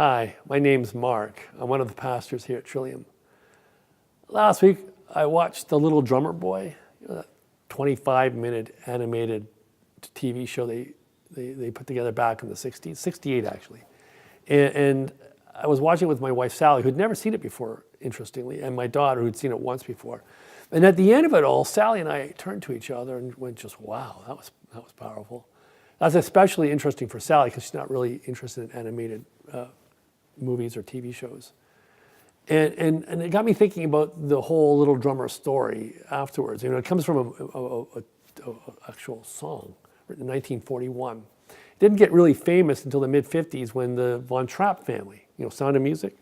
Hi, my name's Mark. I'm one of the pastors here at Trillium. Last week, I watched The Little Drummer Boy, that 25-minute animated TV show they put together back in the 60s, 68 actually. And I was watching it with my wife, Sally, who'd never seen it before, interestingly, and my daughter, who'd seen it once before. And at the end of it all, Sally and I turned to each other and went just, wow, that was powerful. That's especially interesting for Sally because she's not really interested in animated movies or TV shows. And it got me thinking about the whole Little Drummer story afterwards. You know, it comes from an actual song written in 1941. It didn't get really famous until the mid-50s when the Von Trapp family, Sound of Music,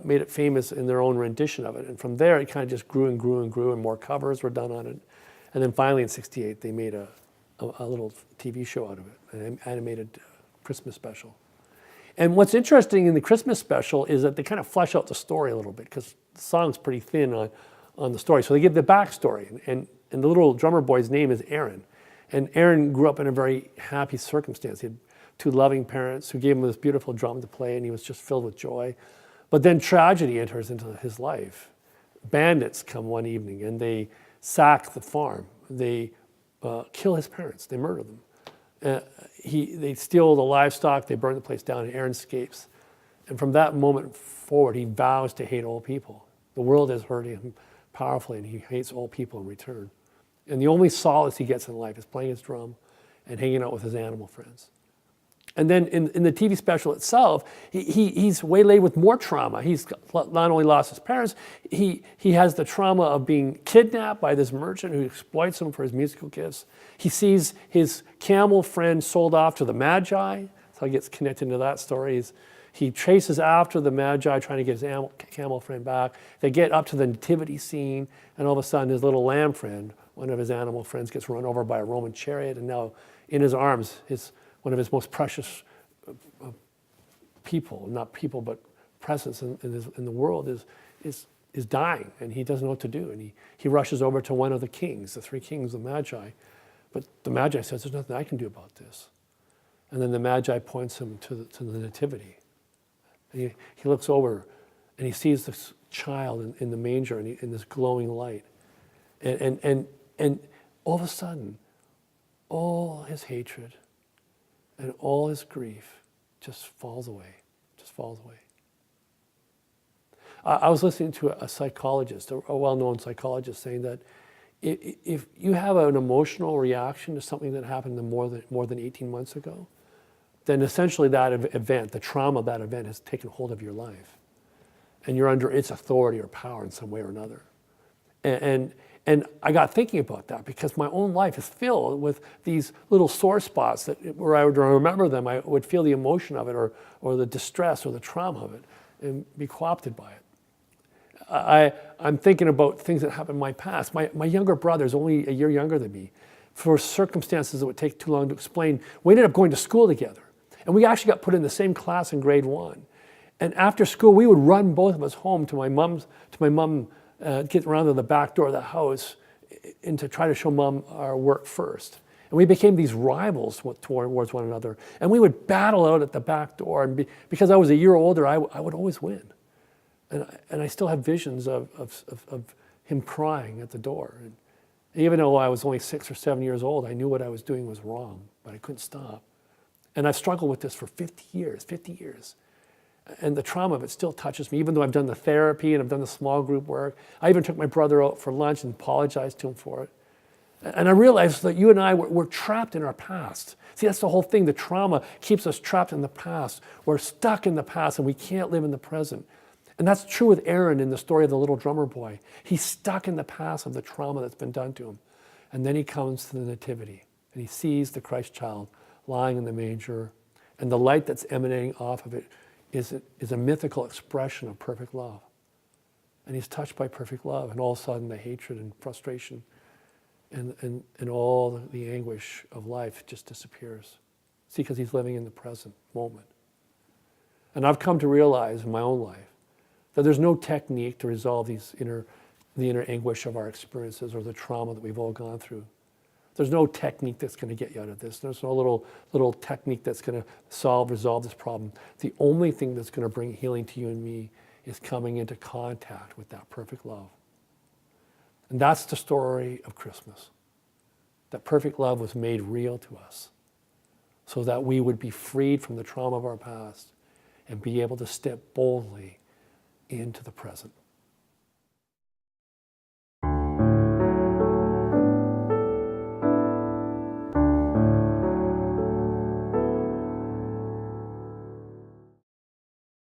made it famous in their own rendition of it. And from there, it kind of just grew and grew and grew, and more covers were done on it. And then finally in 68, they made a little TV show out of it, an animated Christmas special. And what's interesting in the Christmas special is that they kind of flesh out the story a little bit because the song's pretty thin on the story. So they give the backstory. And the little drummer boy's name is Aaron. And Aaron grew up in a very happy circumstance. He had two loving parents who gave him this beautiful drum to play, and he was just filled with joy. But then tragedy enters into his life. Bandits come one evening and they sack the farm. They kill his parents. They murder them. They steal the livestock, they burn the place down, and Aaron escapes. And from that moment forward, he vows to hate all people. The world is hurting him powerfully, and he hates all people in return. And the only solace he gets in life is playing his drum and hanging out with his animal friends. And then in the TV special itself, he's waylaid with more trauma. He's not only lost his parents, he has the trauma of being kidnapped by this merchant who exploits him for his musical gifts. He sees his camel friend sold off to the Magi. So he gets connected to that story. He chases after the Magi, trying to get his camel friend back. They get up to the nativity scene, and all of a sudden his little lamb friend, one of his animal friends, gets run over by a Roman chariot, and now in his arms, one of his most precious people, not people, but presence in the world is dying, and he doesn't know what to do. And he rushes over to one of the kings, the three kings, the Magi. But the Magi says, there's nothing I can do about this. And then the Magi points him to the nativity. And he looks over, and he sees this child in the manger, and in this glowing light. And all of a sudden, all his hatred and all his grief just falls away, I was listening to a psychologist, a well-known psychologist, saying that if you have an emotional reaction to something that happened more than 18 months ago, then essentially that event, the trauma of that event, has taken hold of your life. And you're under its authority or power in some way or another. And I got thinking about that because my own life is filled with these little sore spots that where I would remember them, I would feel the emotion of it or the distress or the trauma of it and be co-opted by it. I'm thinking about things that happened in my past. My younger brother is only a year younger than me. For circumstances that would take too long to explain, we ended up going to school together. And we actually got put in the same class in grade 1. And after school, we would run both of us home to my mom, get around to the back door of the house and to try to show Mom our work first. And we became these rivals towards one another. And we would battle out at the back door. And because I was a year older, I would always win. And I still have visions of him crying at the door. And even though I was only 6 or 7 years old, I knew what I was doing was wrong, but I couldn't stop. And I've struggled with this for 50 years. And the trauma of it still touches me, even though I've done the therapy and I've done the small group work. I even took my brother out for lunch and apologized to him for it. And I realized that you and I, we're trapped in our past. See, that's the whole thing. The trauma keeps us trapped in the past. We're stuck in the past and we can't live in the present. And that's true with Aaron in the story of the little drummer boy. He's stuck in the past of the trauma that's been done to him. And then he comes to the nativity and he sees the Christ child lying in the manger, and the light that's emanating off of it is a mythical expression of perfect love. And he's touched by perfect love, and all of a sudden the hatred and frustration and all the anguish of life just disappears. See, because he's living in the present moment. And I've come to realize in my own life that there's no technique to resolve the inner anguish of our experiences or the trauma that we've all gone through. There's no technique that's going to get you out of this. There's no little technique that's going to resolve this problem. The only thing that's going to bring healing to you and me is coming into contact with that perfect love. And that's the story of Christmas. That perfect love was made real to us so that we would be freed from the trauma of our past and be able to step boldly into the present.